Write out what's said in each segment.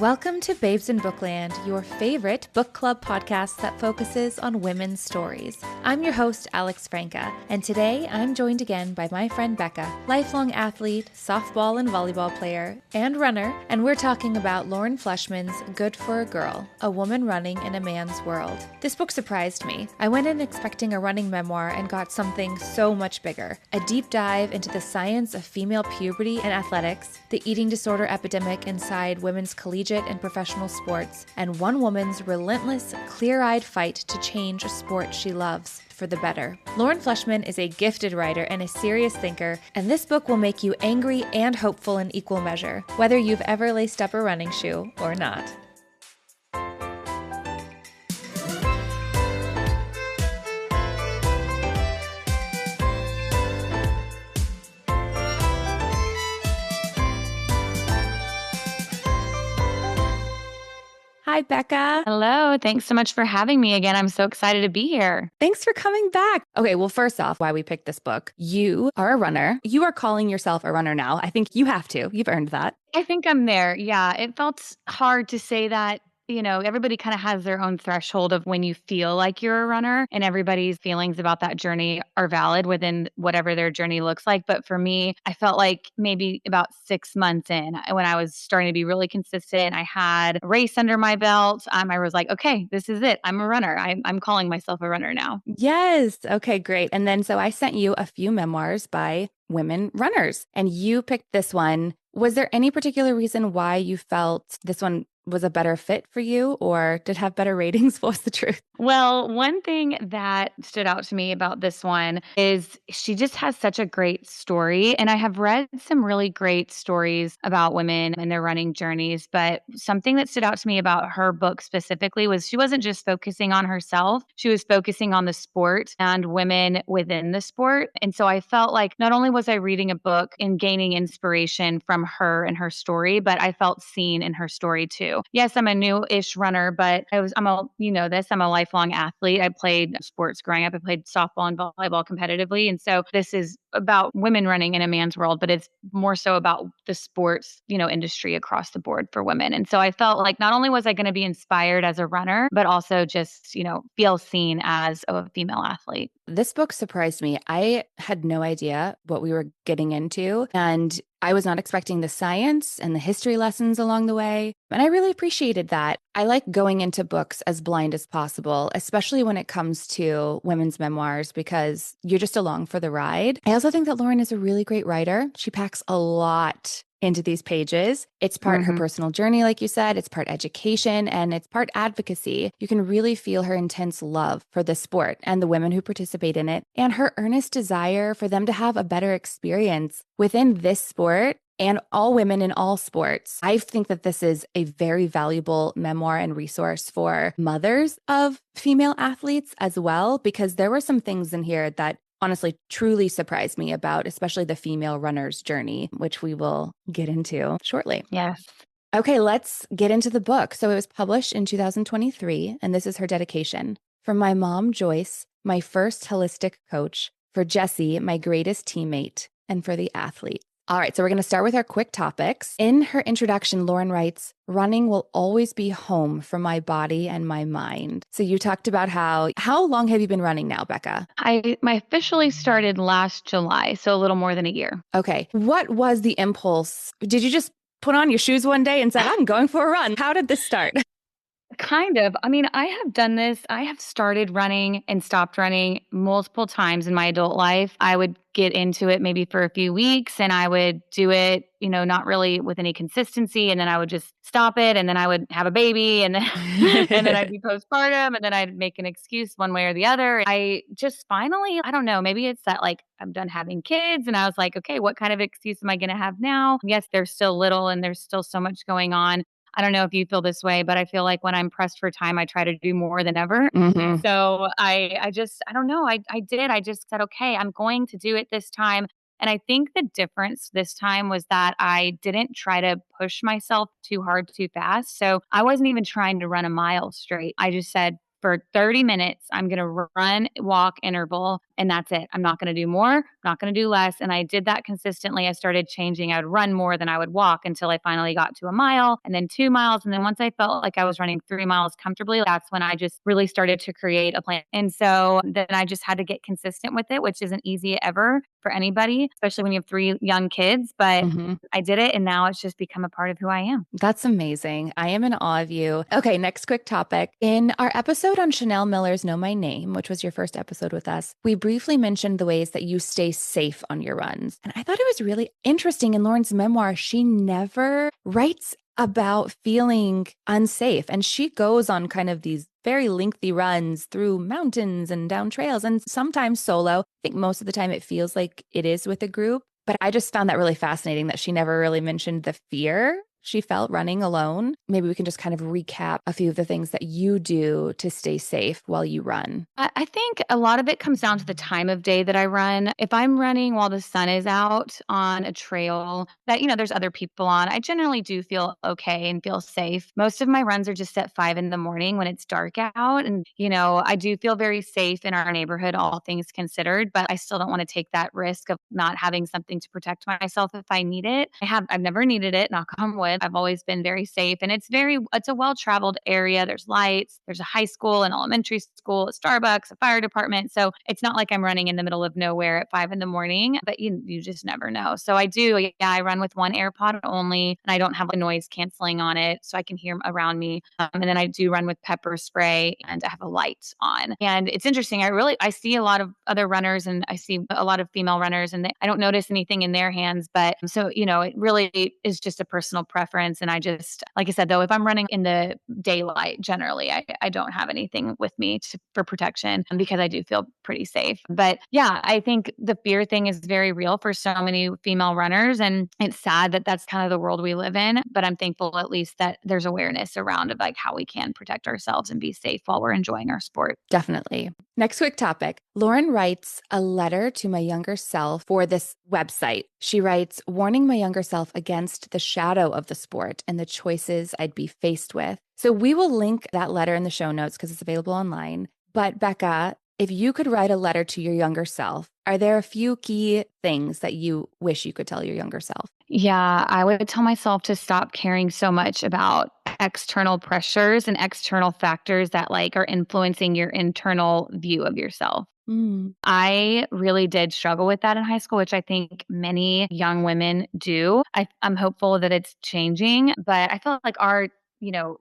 Welcome to Babes in Bookland, your favorite book club podcast that focuses on women's stories. I'm your host, Alex Franca, and today I'm joined again by my friend Becca, lifelong athlete, softball and volleyball player, and runner, and we're talking about Lauren Fleshman's Good for a Girl, a woman running in a man's world. This book surprised me. I went in expecting a running memoir and got something so much bigger, a deep dive into the science of female puberty and athletics, the eating disorder epidemic inside women's collegiate and professional sports, and one woman's relentless, clear-eyed fight to change a sport she loves for the better. Lauren Fleshman is a gifted writer and a serious thinker, and this book will make you angry and hopeful in equal measure, whether you've ever laced up a running shoe or not. Hi, Becca. Hello. Thanks so much for having me again. I'm so excited to be here. Thanks for coming back. Okay, well, first off, why we picked this book. You are a runner. You are calling yourself a runner now. I think you have to. You've earned that. I think I'm there. Yeah, it felt hard to say that. Everybody kind of has their own threshold of when you feel like you're a runner, and everybody's feelings about that journey are valid within whatever their journey looks like. But for me, I felt like maybe about 6 months in, when I was starting to be really consistent, I had a race under my belt. I was like, okay, this is it. I'm a runner. I'm calling myself a runner now. Yes. Okay, great. And then so I sent you a few memoirs by women runners, and you picked this one. Was there any particular reason why you felt this one was a better fit for you, or did have better ratings? What was the truth? Well, one thing that stood out to me about this one is she just has such a great story. And I have read some really great stories about women and their running journeys. But something that stood out to me about her book specifically was she wasn't just focusing on herself. She was focusing on the sport and women within the sport. And so I felt like not only was I reading a book and gaining inspiration from her and her story, but I felt seen in her story too. Yes, I'm a new-ish runner, but I'm a lifelong athlete. I played sports growing up. I played softball and volleyball competitively. And so this is about women running in a man's world, but it's more so about the sports, industry across the board for women. And so I felt like not only was I going to be inspired as a runner, but also just, feel seen as a female athlete. This book surprised me. I had no idea what we were getting into, and I was not expecting the science and the history lessons along the way. And I really appreciated that. I like going into books as blind as possible, especially when it comes to women's memoirs, because you're just along for the ride. I also think that Lauren is a really great writer. She packs a lot into these pages. It's part her personal journey, like you said, it's part education, and it's part advocacy. You can really feel her intense love for the sport and the women who participate in it, and her earnest desire for them to have a better experience within this sport and all women in all sports. I think that this is a very valuable memoir and resource for mothers of female athletes as well, because there were some things in here that honestly truly surprised me about, especially the female runner's journey, which we will get into shortly. Yes. Okay, let's get into the book. So it was published in 2023, and this is her dedication. From my mom, Joyce, my first holistic coach, for Jessie, my greatest teammate, and for the athlete. All right, so we're going to start with our quick topics. In her introduction, Lauren writes, running will always be home for my body and my mind. So you talked about how long have you been running now, Becca? I officially started last July, so a little more than a year. Okay. What was the impulse? Did you just put on your shoes one day and said, I'm going for a run? How did this start? Kind of. I mean, I have done this. I have started running and stopped running multiple times in my adult life. I would get into it maybe for a few weeks, and I would do it, not really with any consistency. And then I would just stop it. And then I would have a baby, and then, and then I'd be postpartum, and then I'd make an excuse one way or the other. I just finally, I don't know, maybe it's that like I'm done having kids. And I was like, okay, what kind of excuse am I going to have now? Yes, they're still little and there's still so much going on. I don't know if you feel this way, but I feel like when I'm pressed for time, I try to do more than ever. Mm-hmm. So I don't know. I did. I just said, okay, I'm going to do it this time. And I think the difference this time was that I didn't try to push myself too hard, too fast. So I wasn't even trying to run a mile straight. I just said, for 30 minutes, I'm going to run, walk, interval. and that's it. I'm not going to do more, not going to do less. And I did that consistently. I started changing. I would run more than I would walk until I finally got to a mile and then 2 miles. And then once I felt like I was running 3 miles comfortably, that's when I just really started to create a plan. And so then I just had to get consistent with it, which isn't easy ever for anybody, especially when you have three young kids. But Mhm. I did it, and now it's just become a part of who I am. That's amazing. I am in awe of you. Okay, next quick topic. In our episode on Chanel Miller's Know My Name, which was your first episode with us, we briefly mentioned the ways that you stay safe on your runs. And I thought it was really interesting in Lauren's memoir, she never writes about feeling unsafe. And she goes on kind of these very lengthy runs through mountains and down trails and sometimes solo. I think most of the time it feels like it is with a group. But I just found that really fascinating that she never really mentioned the fear she felt running alone. Maybe we can just kind of recap a few of the things that you do to stay safe while you run. I think a lot of it comes down to the time of day that I run. If I'm running while the sun is out on a trail that, there's other people on, I generally do feel okay and feel safe. Most of my runs are just at 5 in the morning when it's dark out. And, I do feel very safe in our neighborhood, all things considered, but I still don't want to take that risk of not having something to protect myself if I need it. I've never needed it, knock on wood. I've always been very safe, and it's a well-traveled area. There's lights, there's a high school, an elementary school, a Starbucks, a fire department. So it's not like I'm running in the middle of nowhere at 5 in the morning, but you just never know. So I do, yeah, I run with one AirPod only, and I don't have a noise canceling on it so I can hear around me. And then I do run with pepper spray, and I have a light on. And it's interesting. I see a lot of other runners, and I see a lot of female runners, and I don't notice anything in their hands. But so, it really is just a personal preference. And I just, like I said, though, if I'm running in the daylight, generally, I don't have anything with me for protection because I do feel pretty safe. But yeah, I think the fear thing is very real for so many female runners. And it's sad that that's kind of the world we live in. But I'm thankful at least that there's awareness around of like how we can protect ourselves and be safe while we're enjoying our sport. Definitely. Next quick topic. Lauren writes a letter to my younger self for this website. She writes, warning my younger self against the shadow of the sport and the choices I'd be faced with. So we will link that letter in the show notes because it's available online. But Becca, if you could write a letter to your younger self, are there a few key things that you wish you could tell your younger self? Yeah, I would tell myself to stop caring so much about external pressures and external factors that are influencing your internal view of yourself. Mm. I really did struggle with that in high school, which I think many young women do. I'm hopeful that it's changing, but I feel like our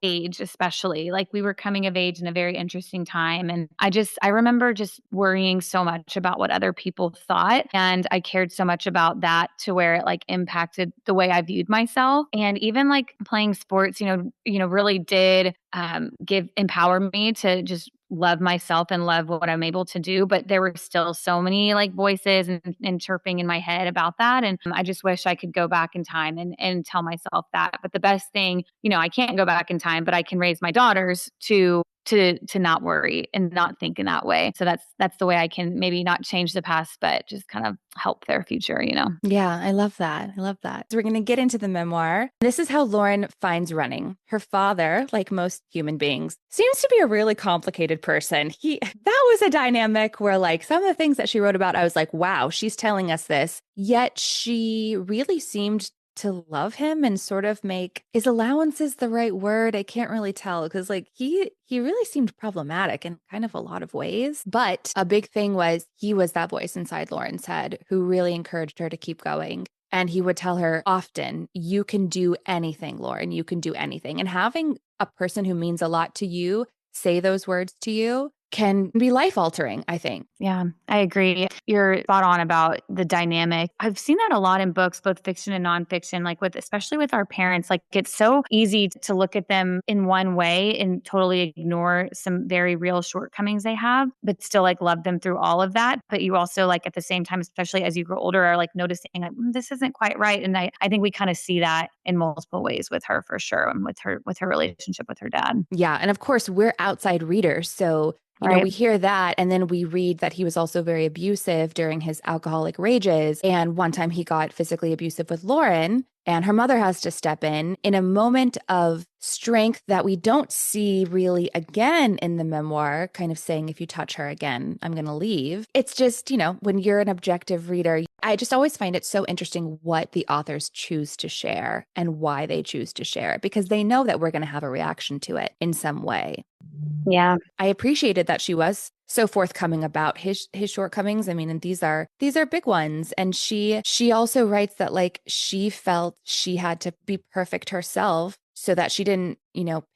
age, especially we were coming of age in a very interesting time. And I remember just worrying so much about what other people thought. And I cared so much about that to where it impacted the way I viewed myself. And even playing sports, really did empower me to just love myself and love what I'm able to do. But there were still so many voices and chirping in my head about that. And I just wish I could go back in time and tell myself that. But the best thing, I can't go back in time, but I can raise my daughters to not worry and not think in that way. So that's the way I can maybe not change the past, but just kind of help their future. Yeah, I love that. I love that. So we're going to get into the memoir. This is how Lauren finds running. Her father, like most human beings, seems to be a really complicated person. That was a dynamic where some of the things that she wrote about, I was like, wow, she's telling us this. Yet she really seemed to love him and sort of make his allowances the right word. I can't really tell because he really seemed problematic in kind of a lot of ways. But a big thing was he was that voice inside Lauren's head who really encouraged her to keep going. And he would tell her often, you can do anything, Lauren, you can do anything. And having a person who means a lot to you say those words to you can be life altering, I think. Yeah, I agree. You're spot on about the dynamic. I've seen that a lot in books, both fiction and nonfiction, especially with our parents. It's so easy to look at them in one way and totally ignore some very real shortcomings they have, but still love them through all of that. But you also at the same time, especially as you grow older, are noticing this isn't quite right. And I think we kind of see that in multiple ways with her for sure, and with her relationship with her dad. Yeah. And of course, we're outside readers. So Right. we hear that and then we read that he was also very abusive during his alcoholic rages. And one time he got physically abusive with Lauren. And her mother has to step in a moment of strength that we don't see really again in the memoir, kind of saying, if you touch her again, I'm going to leave. It's just, when you're an objective reader, I just always find it so interesting what the authors choose to share and why they choose to share it, because they know that we're going to have a reaction to it in some way. Yeah. I appreciated that she was so forthcoming about his shortcomings. I mean, and these are big ones. And she also writes that like she felt she had to be perfect herself so that she didn't,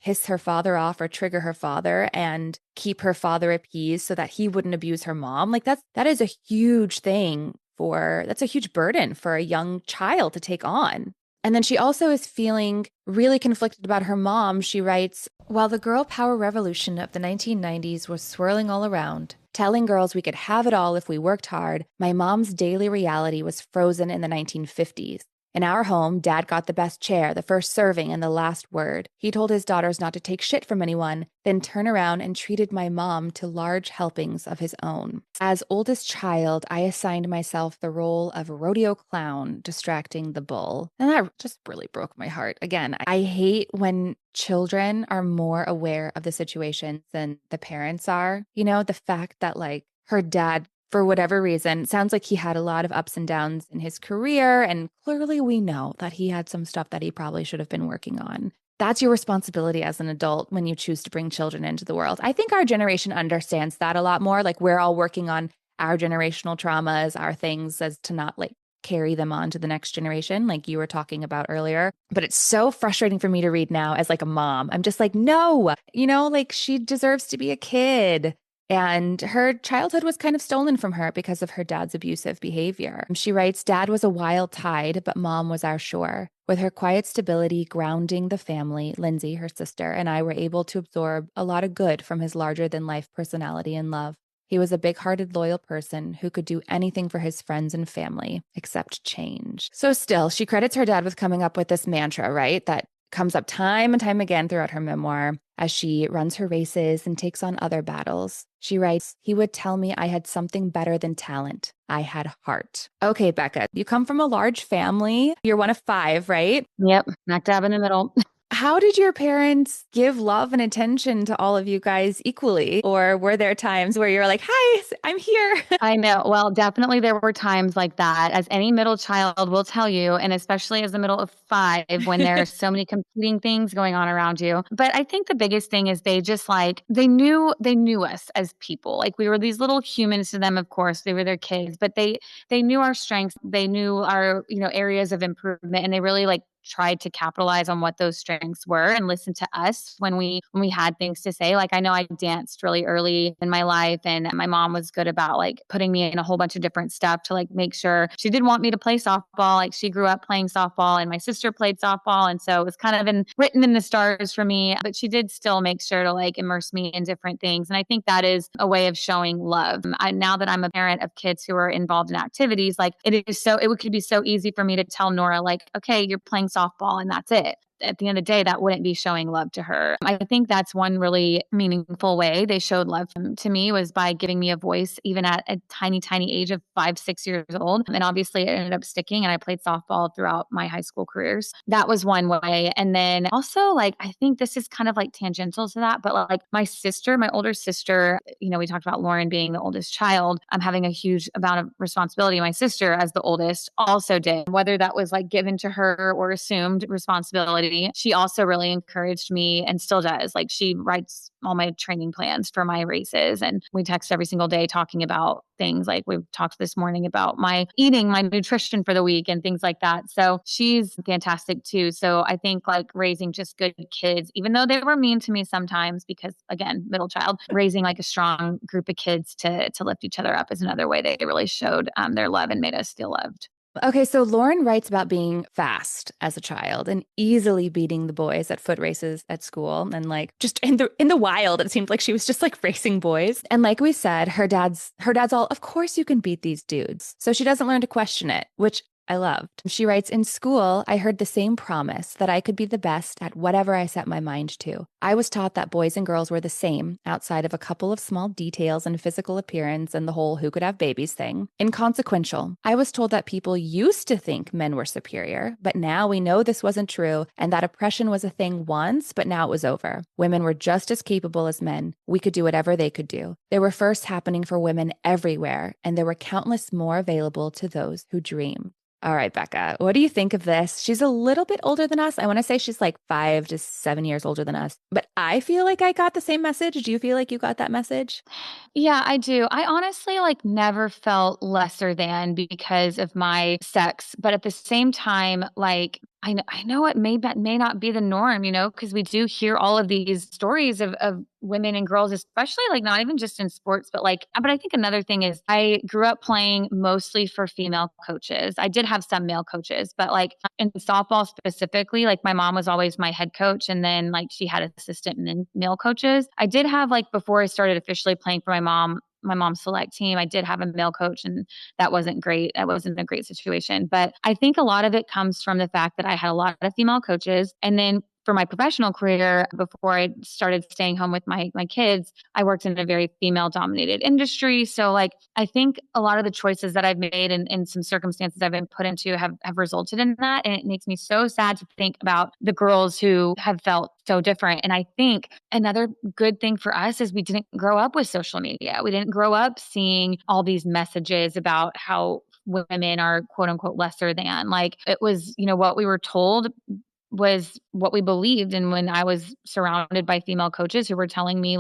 piss her father off or trigger her father, and keep her father appeased so that he wouldn't abuse her mom. Like that is a huge thing that's a huge burden for a young child to take on. And then she also is feeling really conflicted about her mom. She writes, while the girl power revolution of the 1990s was swirling all around, telling girls we could have it all if we worked hard, my mom's daily reality was frozen in the 1950s. In our home, Dad got the best chair, the first serving, and the last word. He told his daughters not to take shit from anyone, then turn around and treated my mom to large helpings of his own. As oldest child, I assigned myself the role of rodeo clown distracting the bull. And that just really broke my heart. Again, I hate when children are more aware of the situation than the parents are. The fact that like her dad, for whatever reason, sounds like he had a lot of ups and downs in his career. And clearly we know that he had some stuff that he probably should have been working on. That's your responsibility as an adult when you choose to bring children into the world. I think our generation understands that a lot more. Like we're all working on our generational traumas, our things, as to not like carry them on to the next generation, like you were talking about earlier. But it's so frustrating for me to read now as like a mom. I'm just like, no, like she deserves to be a kid. And her childhood was kind of stolen from her because of her dad's abusive behavior. She writes, Dad was a wild tide, but Mom was our shore. With her quiet stability grounding the family, Lindsay, her sister, and I were able to absorb a lot of good from his larger-than-life personality and love. He was a big-hearted, loyal person who could do anything for his friends and family, except change. So still, she credits her dad with coming up with this mantra, right? That comes up time and time again throughout her memoir as she runs her races and takes on other battles. She writes, he would tell me I had something better than talent. I had heart. Okay, Becca, you come from a large family. You're one of 5, right? Yep. Smack dab in the middle. How did your parents give love and attention to all of you guys equally? Or were there times where you're like, hi, I'm here? I know. Well, definitely there were times like that, as any middle child will tell you, and especially as a middle of 5, when there are so many competing things going on around you. But I think the biggest thing is they just like, they knew us as people. Like we were these little humans to them, of course, they were their kids, but they knew our strengths. They knew our, areas of improvement, and they really like tried to capitalize on what those strengths were and listen to us when we had things to say. Like I know I danced really early in my life, and my mom was good about like putting me in a whole bunch of different stuff to like make sure. She did want me to play softball. Like she grew up playing softball, and my sister played softball, and so it was kind of written in the stars for me, but she did still make sure to like immerse me in different things. And I think that is a way of showing love. Now that I'm a parent of kids who are involved in activities, like it could be so easy for me to tell Nora like, okay, you're playing softball and that's it. At the end of the day, that wouldn't be showing love to her. I think that's one really meaningful way they showed love to me, was by giving me a voice, even at a tiny, tiny age of 5, 6 years old. And obviously it ended up sticking, and I played softball throughout my high school careers. That was one way. And then also like, I think this is kind of like tangential to that, but like my older sister, we talked about Lauren being the oldest child. I'm having a huge amount of responsibility. My sister, as the oldest, also did, whether that was like given to her or assumed responsibility. She also really encouraged me, and still does. Like she writes all my training plans for my races, and we text every single day talking about things. Like we've talked this morning about my eating, my nutrition for the week and things like that. So she's fantastic too. So I think like raising just good kids, even though they were mean to me sometimes, because again, middle child, raising like a strong group of kids to lift each other up is another way they really showed their love and made us feel loved. Okay, so Lauren writes about being fast as a child and easily beating the boys at foot races at school, and like just in the wild, it seemed like she was just like racing boys. And like we said, her dad's all, of course you can beat these dudes. So she doesn't learn to question it, which I loved. She writes, in school, I heard the same promise that I could be the best at whatever I set my mind to. I was taught that boys and girls were the same, outside of a couple of small details and physical appearance and the whole who could have babies thing. Inconsequential. I was told that people used to think men were superior, but now we know this wasn't true and that oppression was a thing once, but now it was over. Women were just as capable as men. We could do whatever they could do. There were firsts happening for women everywhere, and there were countless more available to those who dreamed. All right, Becca, what do you think of this? She's a little bit older than us. I want to say she's like 5 to 7 years older than us, but I feel like I got the same message. Do you feel like you got that message? Yeah, I do. I honestly never felt lesser than because of my sex, but at the same time, I know it may not be the norm, because we do hear all of these stories of women and girls, especially not even just in sports, but I think another thing is I grew up playing mostly for female coaches. I did have some male coaches, but in softball specifically, my mom was always my head coach, and then she had assistant and then male coaches. I did have before I started officially playing for my mom's select team, I did have a male coach, and that wasn't great. That wasn't a great situation. But I think a lot of it comes from the fact that I had a lot of female coaches. And then for my professional career, before I started staying home with my kids, I worked in a very female dominated industry. So I think a lot of the choices that I've made and some circumstances I've been put into have resulted in that. And it makes me so sad to think about the girls who have felt so different. And I think another good thing for us is we didn't grow up with social media. We didn't grow up seeing all these messages about how women are quote unquote lesser than. It was, what we were told was what we believed. And when I was surrounded by female coaches who were telling me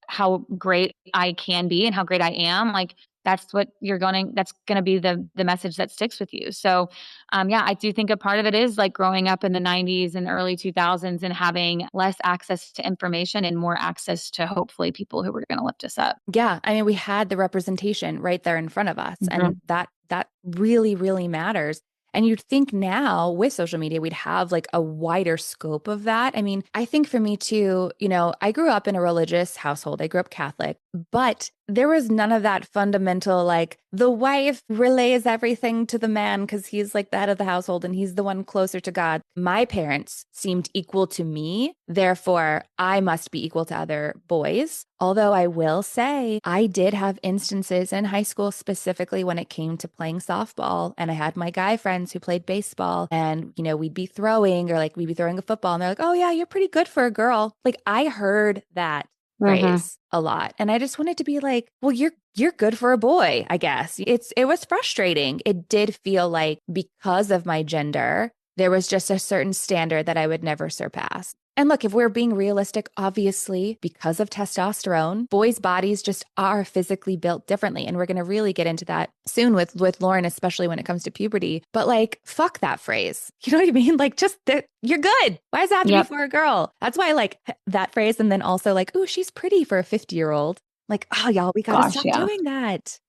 how great I can be and how great I am, that's what that's going to be the message that sticks with you. So, yeah, I do think a part of it is growing up in the 90s and early 2000s and having less access to information and more access to hopefully people who were going to lift us up. Yeah, I mean, we had the representation right there in front of us, and that really, really matters. And you'd think now with social media, we'd have a wider scope of that. I mean, I think for me too, I grew up in a religious household. I grew up Catholic, but there was none of that fundamental, the wife relays everything to the man because he's the head of the household and he's the one closer to God. My parents seemed equal to me. Therefore, I must be equal to other boys. Although I will say I did have instances in high school, specifically when it came to playing softball. And I had my guy friends who played baseball, and, we'd be throwing or we'd be throwing a football and they're like, oh yeah, you're pretty good for a girl. I heard that phrase a lot. And I just wanted to be well, you're good for a boy, I guess. It was frustrating. It did feel like because of my gender, there was just a certain standard that I would never surpass. And look, if we're being realistic, obviously, because of testosterone, boys' bodies just are physically built differently. And we're going to really get into that soon with Lauren, especially when it comes to puberty. But fuck that phrase. You know what I mean? Just that you're good. Why does it have to be for a girl? That's why I like that phrase. And then also ooh, she's pretty for a 50-year-old. Oh, y'all, we got to stop doing that.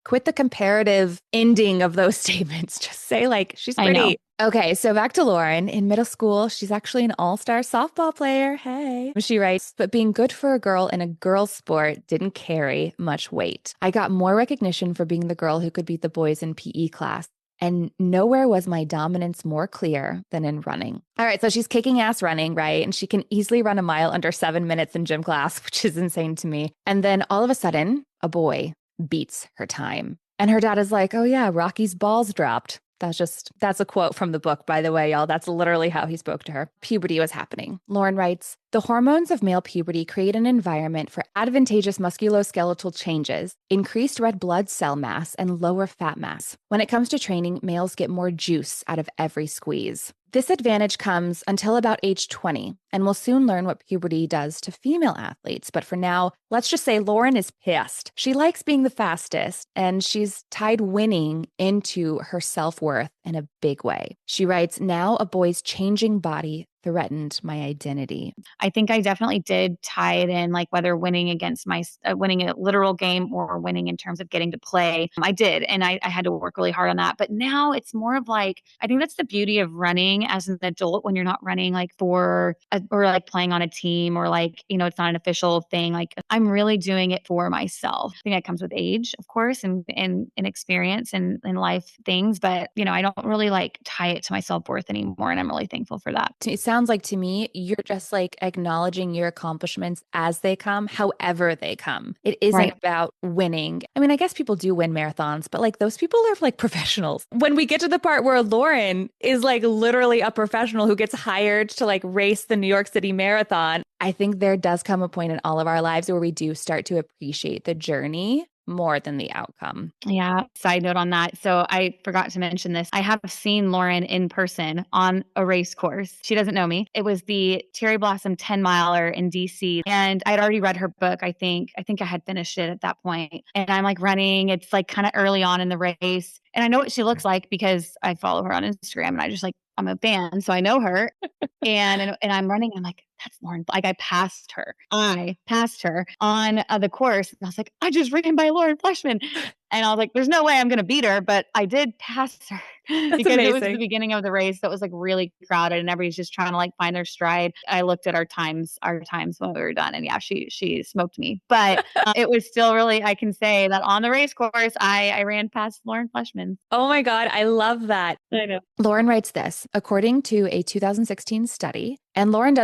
Quit the comparative ending of those statements. Just say she's pretty. Okay, so back to Lauren. In middle school, she's actually an all-star softball player. Hey. She writes, but being good for a girl in a girl's sport didn't carry much weight. I got more recognition for being the girl who could beat the boys in PE class. And nowhere was my dominance more clear than in running. All right, so she's kicking ass running, right? And she can easily run a mile under 7 minutes in gym class, which is insane to me. And then all of a sudden, a boy beats her time. And her dad is like, oh yeah, Rocky's balls dropped. That's a quote from the book, by the way, y'all. That's literally how he spoke to her. Puberty was happening. Lauren writes, the hormones of male puberty create an environment for advantageous musculoskeletal changes, increased red blood cell mass, and lower fat mass. When it comes to training, males get more juice out of every squeeze. This advantage comes until about age 20, and we'll soon learn what puberty does to female athletes. But for now, let's just say Lauren is pissed. She likes being the fastest, and she's tied winning into her self-worth in a big way. She writes, now a boy's changing body threatened my identity. I think I definitely did tie it in, like whether winning against winning a literal game or winning in terms of getting to play. I did. And I had to work really hard on that. But now it's more of like, I think that's the beauty of running as an adult when you're not running like or like playing on a team or like, it's not an official thing. Like I'm really doing it for myself. I think that comes with age, of course, and experience and life things. But, I don't really like tie it to my self worth anymore. And I'm really thankful for that. It sounds like to me, you're just like acknowledging your accomplishments as they come, however they come. It isn't Right. about winning. I mean, I guess people do win marathons, but like those people are like professionals. When we get to the part where Lauren is like literally a professional who gets hired to like race the New York City Marathon, I think there does come a point in all of our lives where we do start to appreciate the journey more than the outcome. Yeah. Side note on that. So I forgot to mention this. I have seen Lauren in person on a race course. She doesn't know me. It was the Cherry Blossom 10 miler in DC. And I'd already read her book. I think I had finished it at that point. And I'm like running. It's like kind of early on in the race. And I know what she looks like because I follow her on Instagram and I'm a fan. So I know her. And I'm running. I'm like, that's Lauren. Like I passed her. I passed her on the course. And I was like, I just ran by Lauren Fleshman. And I was like, there's no way I'm going to beat her, but I did pass her That's because it was the amazing. beginning of the race that was like really crowded and everybody's just trying to like find their stride. I looked at our times when we were done, and yeah, she smoked me, but it was still really, I can say that on the race course, I ran past Lauren Fleshman. Oh my God, I love that. I know. Lauren writes this, according to a 2016 study, and Lauren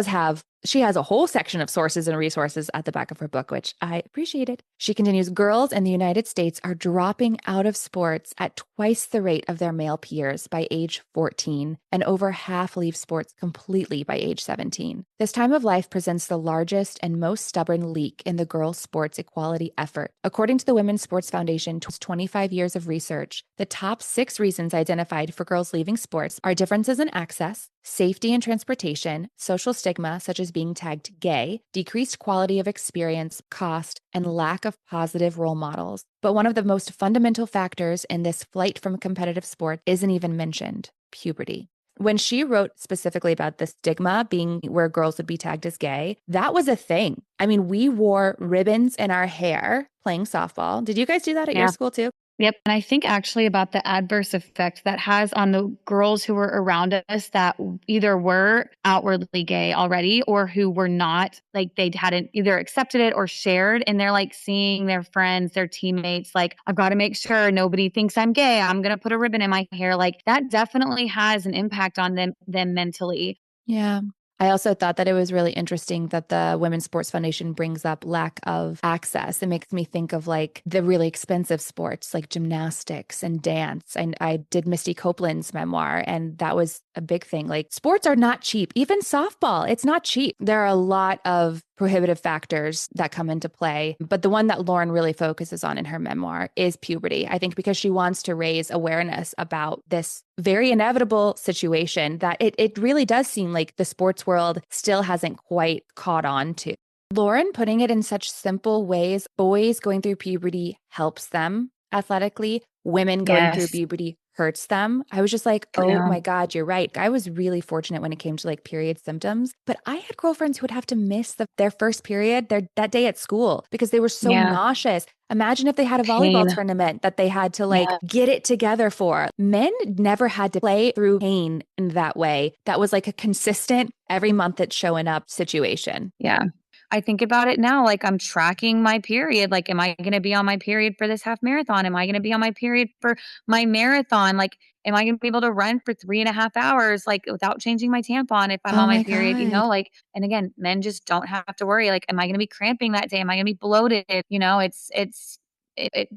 she has a whole section of sources and resources at the back of her book, which I appreciated. She continues, girls in the United States are dropping out of sports at twice the rate of their male peers by age 14, and over half leave sports completely by age 17. This time of life presents the largest and most stubborn leak in the girls' sports equality effort. According to the Women's Sports Foundation's 25 years of research, the top 6 reasons identified for girls leaving sports are differences in access, safety and transportation, social stigma such as being tagged gay, decreased quality of experience, cost, and lack of positive role models. But one of the most fundamental factors in this flight from competitive sport isn't even mentioned: puberty. When she wrote specifically about the stigma being where girls would be tagged as gay, that was a thing. I mean, we wore ribbons in our hair playing softball. Did you guys do that at your Yeah. school too? Yep. And I think actually about the adverse effect that has on the girls who were around us that either were outwardly gay already or who were not, like they hadn't either accepted it or shared. And they're like seeing their friends, their teammates, like, I've got to make sure nobody thinks I'm gay. I'm going to put a ribbon in my hair. Like that definitely has an impact on them mentally. Yeah. I also thought that it was really interesting that the Women's Sports Foundation brings up lack of access. It makes me think of like the really expensive sports like gymnastics and dance. And I did Misty Copeland's memoir, and that was a big thing. Like sports are not cheap. Even softball, it's not cheap. There are a lot of prohibitive factors that come into play. But the one that Lauren really focuses on in her memoir is puberty. I think because she wants to raise awareness about this very inevitable situation that it really does seem like the sports world still hasn't quite caught on to. Lauren putting it in such simple ways, boys going through puberty helps them athletically, women going through Yes. puberty hurts them. I was just like, I oh know. my God, you're right. I was really fortunate when it came to like period symptoms, but I had girlfriends who would have to miss their first period that day at school because they were so Yeah. nauseous. Imagine if they had a volleyball Pain. tournament that they had to like Yeah. get it together for. Men never had to play through pain in that way. That was like a consistent, every month it's showing up situation. Yeah. I think about it now, like I'm tracking my period. Like, am I going to be on my period for this half marathon? Am I going to be on my period for my marathon? Like, am I going to be able to run for 3.5 hours, like without changing my tampon if I'm Oh on my my period, God. like, and again, men just don't have to worry. Like, am I going to be cramping that day? Am I going to be bloated? It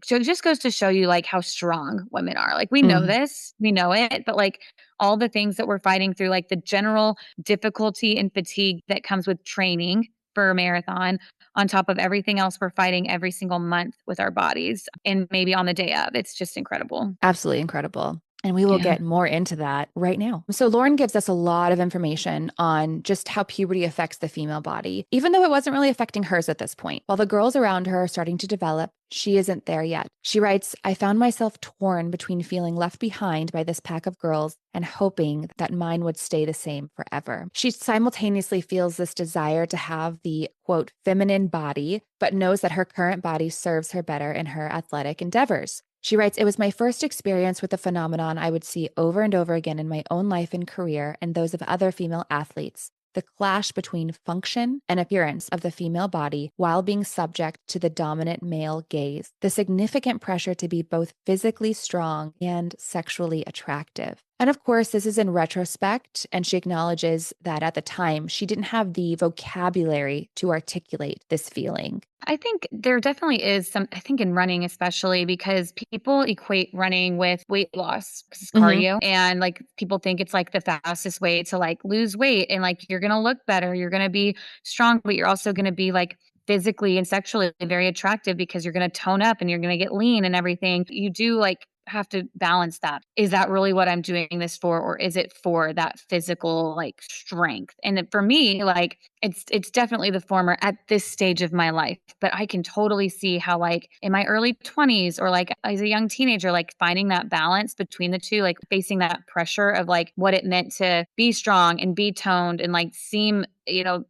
just goes to show you like how strong women are. Like, we know Mm, this, we know it, but like all the things that we're fighting through, like the general difficulty and fatigue that comes with training for a marathon, on top of everything else we're fighting every single month with our bodies and maybe on the day of. It's just incredible. absolutely incredible. And we will Yeah. get more into that right now. So, Lauren gives us a lot of information on just how puberty affects the female body, even though it wasn't really affecting hers at this point. While the girls around her are starting to develop, she isn't there yet. She writes, I found myself torn between feeling left behind by this pack of girls and hoping that mine would stay the same forever. She simultaneously feels this desire to have the quote, feminine body, but knows that her current body serves her better in her athletic endeavors. She writes, it was my first experience with a phenomenon I would see over and over again in my own life and career and those of other female athletes. The clash between function and appearance of the female body while being subject to the dominant male gaze. The significant pressure to be both physically strong and sexually attractive. And of course, this is in retrospect, and she acknowledges that at the time she didn't have the vocabulary to articulate this feeling. I think there definitely is I think in running, especially because people equate running with weight loss because it's Mm-hmm. cardio. And like people think it's like the fastest way to like lose weight and like you're going to look better, you're going to be strong, but you're also going to be like physically and sexually very attractive because you're going to tone up and you're going to get lean and everything. You do like have to balance that. Is that really what I'm doing this for? Or is it for that physical like strength? And for me, like it's definitely the former at this stage of my life. But I can totally see how like in my early 20s or like as a young teenager, like finding that balance between the two, like facing that pressure of like what it meant to be strong and be toned and like seem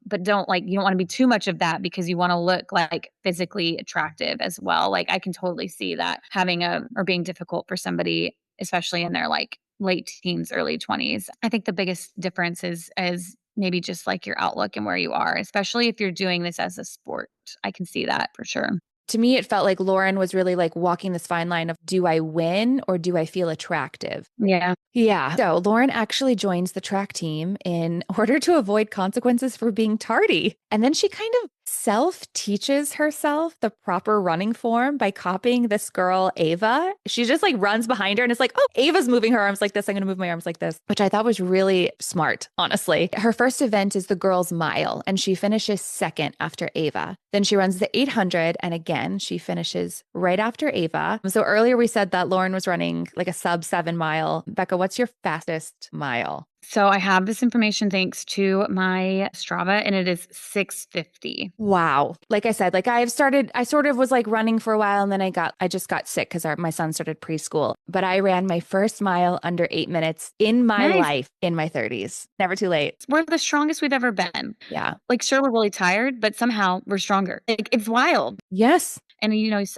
but you don't want to be too much of that because you want to look like physically attractive as well. Like I can totally see that or being difficult for somebody, especially in their like late teens, early 20s. I think the biggest difference is maybe just like your outlook and where you are, especially if you're doing this as a sport. I can see that for sure. To me, it felt like Lauren was really like walking this fine line of do I win or do I feel attractive? Yeah. Yeah. So Lauren actually joins the track team in order to avoid consequences for being tardy. And then she kind of self teaches herself the proper running form by copying this girl, Ava. She just like runs behind her and it's like, oh, Ava's moving her arms like this. I'm going to move my arms like this, which I thought was really smart, honestly. Her first event is the girls' mile, and she finishes second after Ava. Then she runs the 800, and again, she finishes right after Ava. So earlier we said that Lauren was running like a sub 7 mile. Becca, what's your fastest mile? So I have this information thanks to my Strava and it is 6:50. Wow. Like I said, like I sort of was like running for a while and then I just got sick because my son started preschool. But I ran my first mile under 8 minutes in my Nice. life in my 30s. Never too late. We're the strongest we've ever been. Yeah. Like, sure, we're really tired, but somehow we're stronger. It's wild. Yes. And,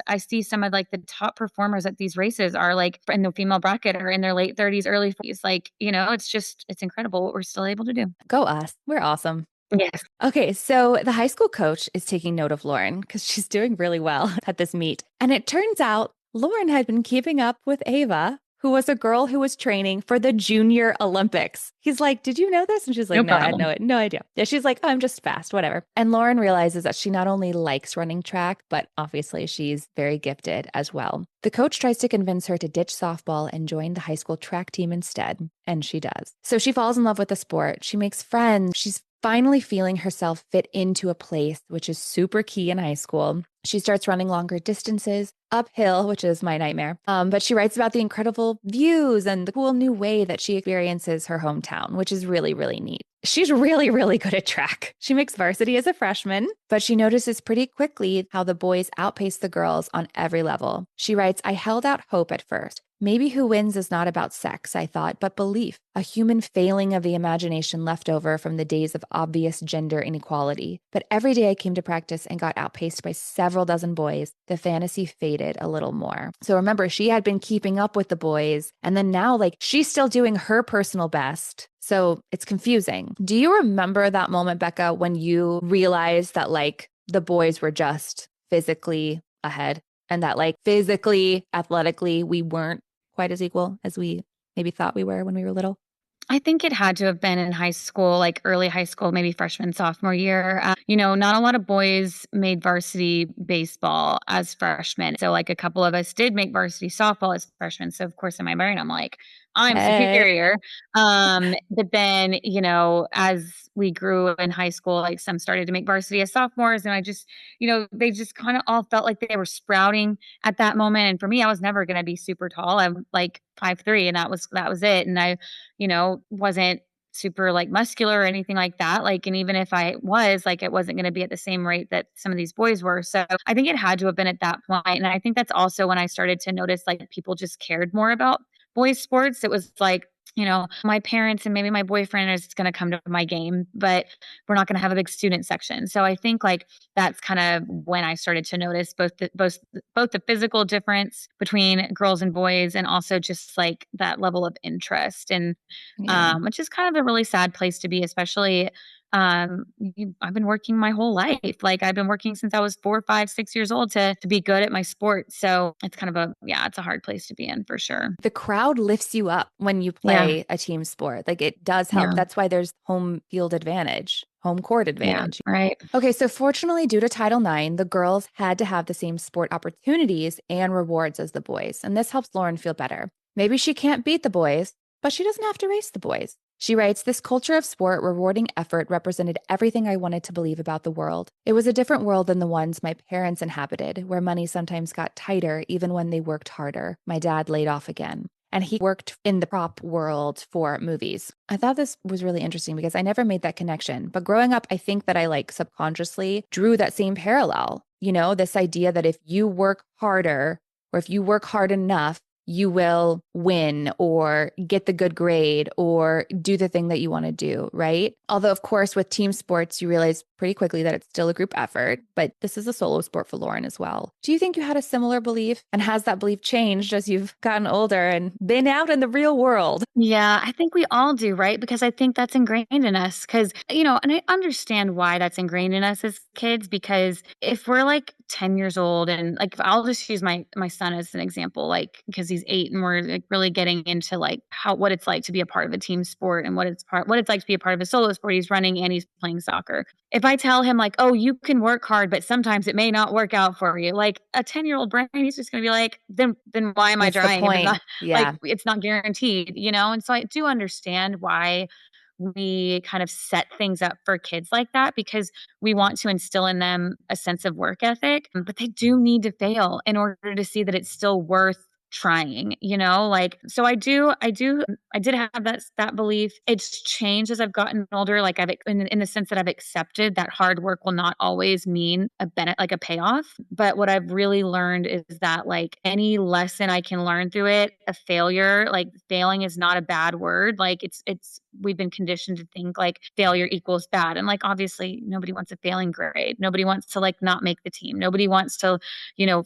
I see some of like the top performers at these races are like in the female bracket or in their late 30s, early 40s. Like, it's incredible what we're still able to do. Go us. We're awesome. Yes. Okay, so the high school coach is taking note of Lauren because she's doing really well at this meet. And it turns out Lauren had been keeping up with Ava, who was a girl who was training for the Junior Olympics. He's like, did you know this? And she's like, No no, I had problem. no idea. Yeah, she's like, oh, I'm just fast, whatever. And Lauren realizes that she not only likes running track, but obviously she's very gifted as well. The coach tries to convince her to ditch softball and join the high school track team instead, and she does. So she falls in love with the sport. She makes friends. She's finally feeling herself fit into a place, which is super key in high school. She starts running longer distances uphill, which is my nightmare. But she writes about the incredible views and the cool new way that she experiences her hometown, which is really, really neat. She's really, really good at track. She makes varsity as a freshman, but she notices pretty quickly how the boys outpace the girls on every level. She writes, I held out hope at first. Maybe who wins is not about sex, I thought, but belief, a human failing of the imagination left over from the days of obvious gender inequality. But every day I came to practice and got outpaced by several dozen boys, the fantasy faded a little more. So remember, she had been keeping up with the boys, and then now, like, she's still doing her personal best. So it's confusing. Do you remember that moment, Becca, when you realized that, like, the boys were just physically ahead and that, like, physically, athletically, we weren't quite as equal as we maybe thought we were when we were little? I think it had to have been in high school, like early high school, maybe freshman, sophomore year. Not a lot of boys made varsity baseball as freshmen. So, like, a couple of us did make varsity softball as freshmen. So, of course, in my brain, I'm like, I'm Hey. superior. But then, as we grew in high school, like some started to make varsity as sophomores, and I just, they just kind of all felt like they were sprouting at that moment. And for me, I was never going to be super tall. I'm like 5'3", and that was it. And I, wasn't super like muscular or anything like that. Like, and even if I was, like, it wasn't going to be at the same rate that some of these boys were. So I think it had to have been at that point. And I think that's also when I started to notice like people just cared more about boys sports. It was like, my parents and maybe my boyfriend is going to come to my game, but we're not going to have a big student section. So I think like that's kind of when I started to notice both the physical difference between girls and boys, and also just like that level of interest, and Yeah. which is kind of a really sad place to be, especially I've been working my whole life. Like I've been working since I was 4, 5, 6 years old to be good at my sport. So it's kind of it's a hard place to be in for sure. The crowd lifts you up when you Yeah. play a team sport. Like it does help. Yeah. That's why there's home field advantage, home court Yeah. advantage. Right. Okay, so fortunately, due to Title IX, the girls had to have the same sport opportunities and rewards as the boys, and this helps Lauren feel better. Maybe she can't beat the boys, but she doesn't have to race the boys. She writes, "This culture of sport, rewarding effort represented everything I wanted to believe about the world. It was a different world than the ones my parents inhabited, where money sometimes got tighter even when they worked harder. My dad laid off again." And he worked in the prop world for movies. I thought this was really interesting because I never made that connection. But growing up, I think that I like subconsciously drew that same parallel. This idea that if you work harder or if you work hard enough, you will win or get the good grade or do the thing that you want to do, right? Although, of course, with team sports, you realize pretty quickly that it's still a group effort, but this is a solo sport for Lauren as well. Do you think you had a similar belief? And has that belief changed as you've gotten older and been out in the real world? Yeah, I think we all do, right? Because I think that's ingrained in us. Because, and I understand why that's ingrained in us as kids. Because if we're like 10 years old, and like, I'll just use my son as an example, like, because he's 8 and we're like really getting into like what it's like to be a part of a team sport, and what it's like to be a part of a solo sport. He's running and he's playing soccer. If I tell him like, oh, you can work hard, but sometimes it may not work out for you, like a 10-year-old brain, he's just going to be like, then why am I What's the trying if it's point? not like Yeah. it's not guaranteed, And so I do understand why we kind of set things up for kids like that, because we want to instill in them a sense of work ethic, but they do need to fail in order to see that it's still worth trying, like, so I did have that belief. It's changed as I've gotten older, like in the sense that I've accepted that hard work will not always mean like a payoff. But what I've really learned is that like any lesson I can learn through it, a failure, like failing is not a bad word. Like it's we've been conditioned to think like failure equals bad, and like obviously nobody wants a failing grade, nobody wants to like not make the team, nobody wants to you know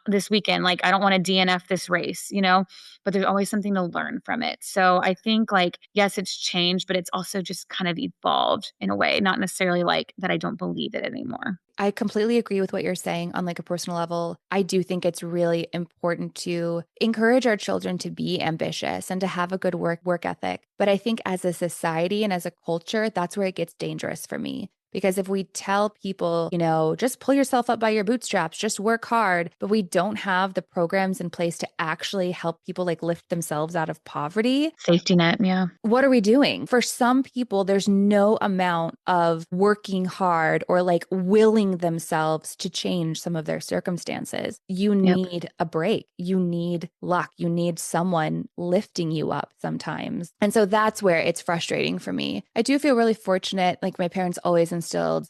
this weekend, like I don't want to DNF this race, but there's always something to learn from it. So I think like, yes, it's changed, but it's also just kind of evolved in a way, not necessarily like that I don't believe it anymore. I completely agree with what you're saying on like a personal level. I do think it's really important to encourage our children to be ambitious and to have a good work ethic. But I think as a society and as a culture, that's where it gets dangerous for me. Because if we tell people, just pull yourself up by your bootstraps, just work hard, but we don't have the programs in place to actually help people like lift themselves out of poverty, Safety net. Yeah. what are we doing? For some people, there's no amount of working hard or like willing themselves to change some of their circumstances. You Yep. need a break. You need luck. You need someone lifting you up sometimes. And so that's where it's frustrating for me. I do feel really fortunate. Like my parents always instilled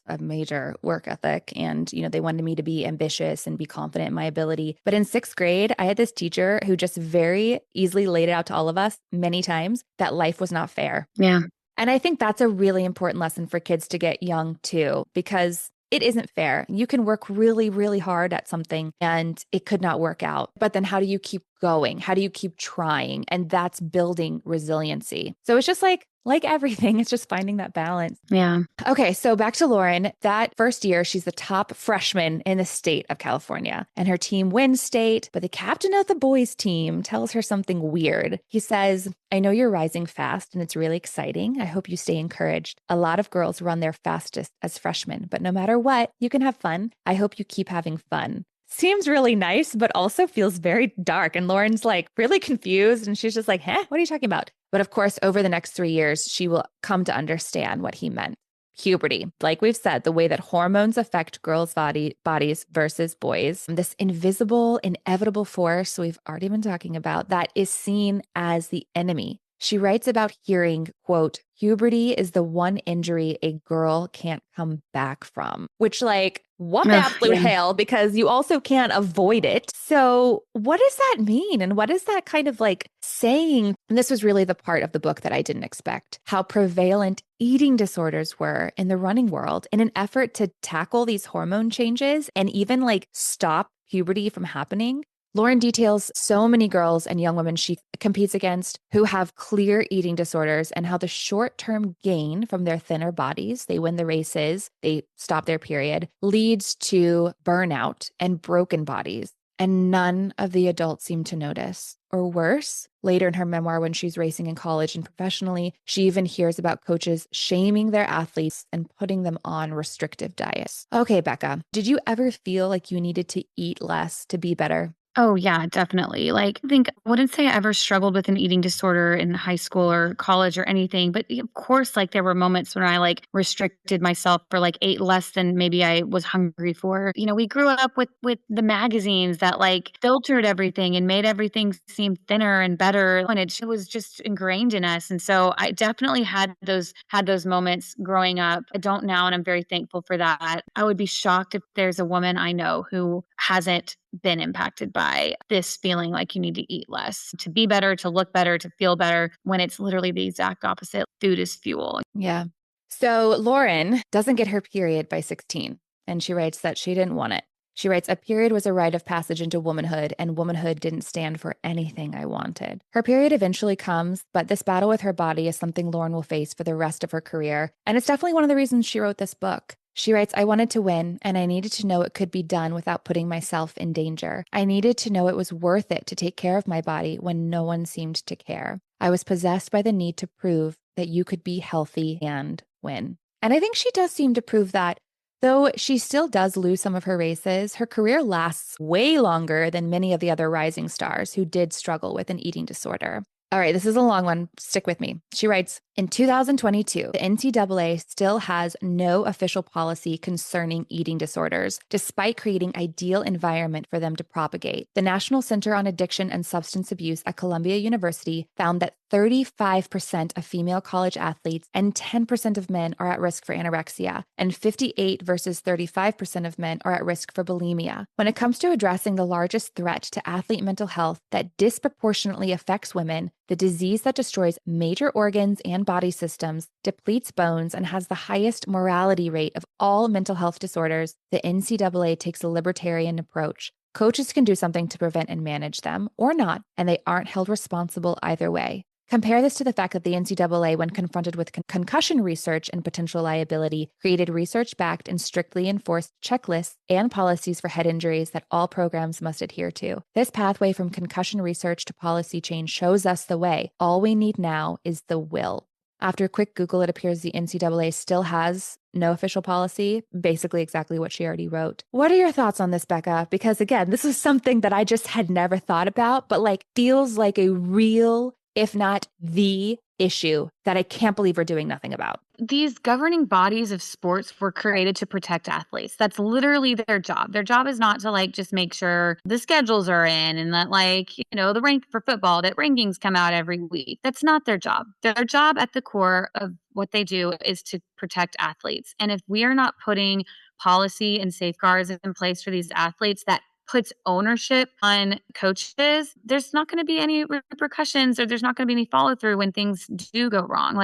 a major work ethic, and, they wanted me to be ambitious and be confident in my ability. But in 6th grade, I had this teacher who just very easily laid it out to all of us many times that life was not fair. Yeah. And I think that's a really important lesson for kids to get young too, because it isn't fair. You can work really, really hard at something and it could not work out. But then how do you keep going? How do you keep trying? And that's building resiliency. So it's just like everything, it's just finding that balance. Yeah. Okay, so back to Lauren. That first year, she's the top freshman in the state of California, and her team wins state. But the captain of the boys' team tells her something weird. He says, "I know you're rising fast and it's really exciting. I hope you stay encouraged. A lot of girls run their fastest as freshmen, but no matter what, you can have fun. I hope you keep having fun. seems really nice, but also feels very dark. And Lauren's like really confused. And she's just like, huh, what are you talking about? But of course, over the next 3 years, she will come to understand what he meant. Puberty, like we've said, the way that hormones affect girls' bodies versus boys, this invisible, inevitable force we've already been talking about that is seen as the enemy. She writes about hearing, quote, puberty is the one injury a girl can't come back from, which, like, what the Ugh, absolute yeah. hell, because you also can't avoid it. So, what does that mean? And what is that kind of like saying? And this was really the part of the book that I didn't expect, how prevalent eating disorders were in the running world in an effort to tackle these hormone changes and even like stop puberty from happening. Lauren details so many girls and young women she competes against who have clear eating disorders and how the short-term gain from their thinner bodies, they win the races, they stop their period, leads to burnout and broken bodies. And none of the adults seem to notice. Or worse, later in her memoir, when she's racing in college and professionally, she even hears about coaches shaming their athletes and putting them on restrictive diets. Okay, Becca, did you ever feel like you needed to eat less to be better? Oh, yeah, definitely. Like, I wouldn't say I ever struggled with an eating disorder in high school or college or anything, but of course, like there were moments when I like restricted myself or like ate less than maybe I was hungry for. We grew up with the magazines that like filtered everything and made everything seem thinner and better, and it was just ingrained in us. And so I definitely had those moments growing up. I don't now, and I'm very thankful for that. I would be shocked if there's a woman I know who hasn't been impacted by this feeling like you need to eat less to be better, to look better, to feel better, when it's literally the exact opposite. Food is fuel. Yeah. So Lauren doesn't get her period by 16, and she writes that she didn't want it. She writes, a period was a rite of passage into womanhood, and womanhood didn't stand for anything I wanted. Her period eventually comes, but this battle with her body is something Lauren will face for the rest of her career. And it's definitely one of the reasons she wrote this book. She writes, I wanted to win, and I needed to know it could be done without putting myself in danger. I needed to know it was worth it to take care of my body when no one seemed to care. I was possessed by the need to prove that you could be healthy and win. And I think she does seem to prove that. Though she still does lose some of her races, her career lasts way longer than many of the other rising stars who did struggle with an eating disorder. All right, this is a long one. Stick with me. She writes, in 2022, the NCAA still has no official policy concerning eating disorders, despite creating ideal environment for them to propagate. The National Center on Addiction and Substance Abuse at Columbia University found that 35% of female college athletes and 10% of men are at risk for anorexia, and 58 versus 35% of men are at risk for bulimia. When it comes to addressing the largest threat to athlete mental health that disproportionately affects women, the disease that destroys major organs and body systems, depletes bones, and has the highest mortality rate of all mental health disorders, the NCAA takes a libertarian approach. Coaches can do something to prevent and manage them, or not, and they aren't held responsible either way. Compare this to the fact that the NCAA, when confronted with concussion research and potential liability, created research-backed and strictly enforced checklists and policies for head injuries that all programs must adhere to. This pathway from concussion research to policy change shows us the way. All we need now is the will. After a quick Google, it appears the NCAA still has no official policy, basically exactly what she already wrote. What are your thoughts on this, Becca? Because again, this is something that I just had never thought about, but like feels like a real, if not the issue that I can't believe we're doing nothing about. These governing bodies of sports were created to protect athletes. That's literally their job. Their job is not to like just make sure the schedules are in and that the rank for football, that rankings come out every week. That's not their job. Their job at the core of what they do is to protect athletes. And if we are not putting policy and safeguards in place for these athletes that puts ownership on coaches, there's not going to be any repercussions, or there's not going to be any follow through when things do go wrong.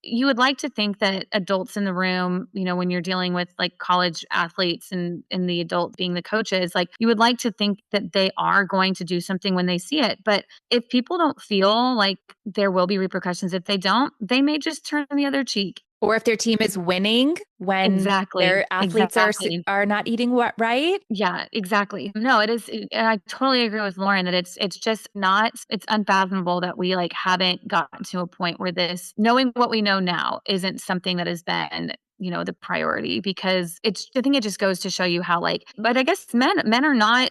You would like to think that adults in the room, when you're dealing with like college athletes and the adult being the coaches, like you would like to think that they are going to do something when they see it. But if people don't feel like there will be repercussions, if they don't, they may just turn the other cheek. Or if their team is winning when Exactly. their athletes Exactly. are not eating what right? Yeah, exactly. No, and I totally agree with Lauren that it's just not, it's unfathomable that we like haven't gotten to a point where this, knowing what we know now, isn't something that has been the priority, because I think it just goes to show you how, but I guess men are not,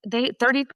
they 35%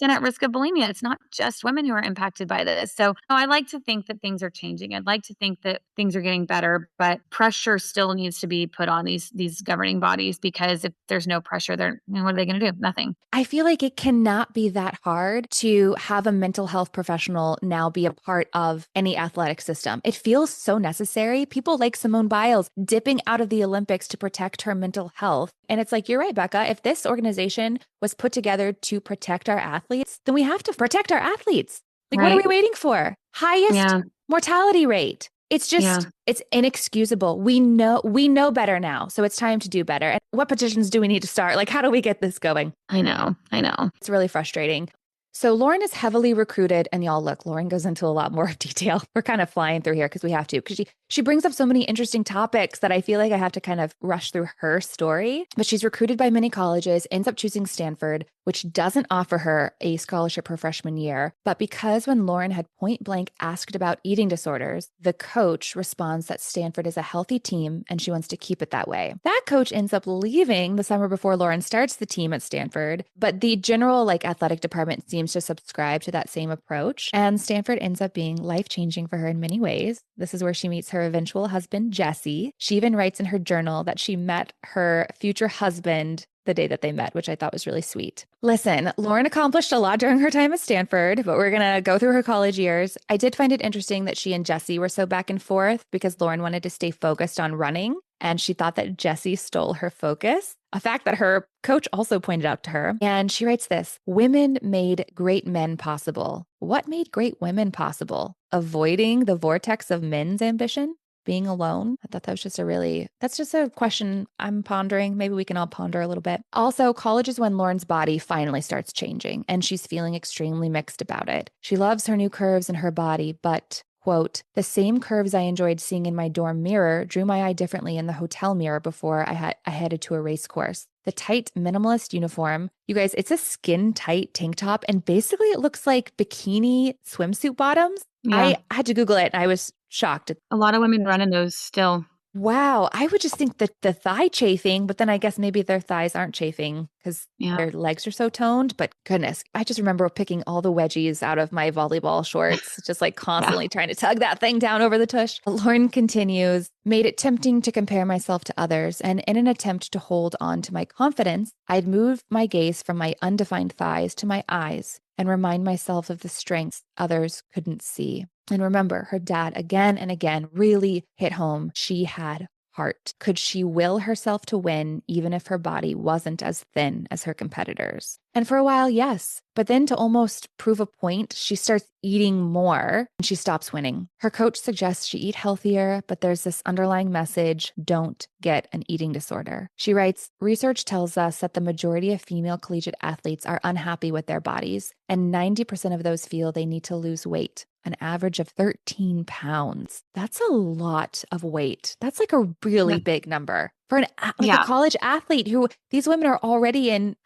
at risk of bulimia. It's not just women who are impacted by this. So I like to think that things are changing. I'd like to think that things are getting better, but pressure still needs to be put on these governing bodies, because if there's no pressure, what are they going to do? Nothing. I feel like it cannot be that hard to have a mental health professional now be a part of any athletic system. It feels so necessary. People like Simone Biles dipping out of the Olympics to protect her mental health. And it's like, you're right, Becca. If this organization was put together to protect our athletes, then we have to protect our athletes. Like, what are we Right. waiting for? Highest Yeah. mortality rate. It's Yeah. just, it's inexcusable. We know better now. So it's time to do better. And what petitions do we need to start? Like, how do we get this going? I know. It's really frustrating. So Lauren is heavily recruited, and y'all, look, Lauren goes into a lot more detail. We're kind of flying through here because we have to, because she brings up so many interesting topics that I feel like I have to kind of rush through her story. But she's recruited by many colleges, ends up choosing Stanford, which doesn't offer her a scholarship her freshman year. But because when Lauren had point blank asked about eating disorders, the coach responds that Stanford is a healthy team and she wants to keep it that way. That coach ends up leaving the summer before Lauren starts the team at Stanford, but the general athletic department seems to subscribe to that same approach. And Stanford ends up being life-changing for her in many ways. This is where she meets her eventual husband, Jesse. She even writes in her journal that she met her future husband the day that they met, which I thought was really sweet. Listen, Lauren accomplished a lot during her time at Stanford, but we're going to go through her college years. I did find it interesting that she and Jesse were so back and forth because Lauren wanted to stay focused on running, and she thought that Jesse stole her focus, a fact that her coach also pointed out to her. And she writes this: women made great men possible. What made great women possible? Avoiding the vortex of men's ambition? Being alone? I thought that was that's just a question I'm pondering. Maybe we can all ponder a little bit. Also, college is when Lauren's body finally starts changing, and she's feeling extremely mixed about it. She loves her new curves in her body, but quote, the same curves I enjoyed seeing in my dorm mirror drew my eye differently in the hotel mirror before I headed to a race course. The tight minimalist uniform, you guys, it's a skin tight tank top, and basically it looks like bikini swimsuit bottoms. Yeah. I had to Google it and I was shocked. A lot of women run in those still. Wow. I would just think that the thigh chafing, but then I guess maybe their thighs aren't chafing because their legs are so toned. But goodness, I just remember picking all the wedgies out of my volleyball shorts, just constantly trying to tug that thing down over the tush. Lauren continues, made it tempting to compare myself to others. And in an attempt to hold on to my confidence, I'd move my gaze from my undefined thighs to my eyes and remind myself of the strengths others couldn't see. And remember, her dad again and again really hit home. She had heart. Could she will herself to win even if her body wasn't as thin as her competitors? And for a while, yes. But then to almost prove a point, she starts eating more and she stops winning. Her coach suggests she eat healthier, but there's this underlying message: don't get an eating disorder. She writes, research tells us that the majority of female collegiate athletes are unhappy with their bodies, and 90% of those feel they need to lose weight. An average of 13 pounds. That's a lot of weight. That's a really big number for a college athlete who these women are already in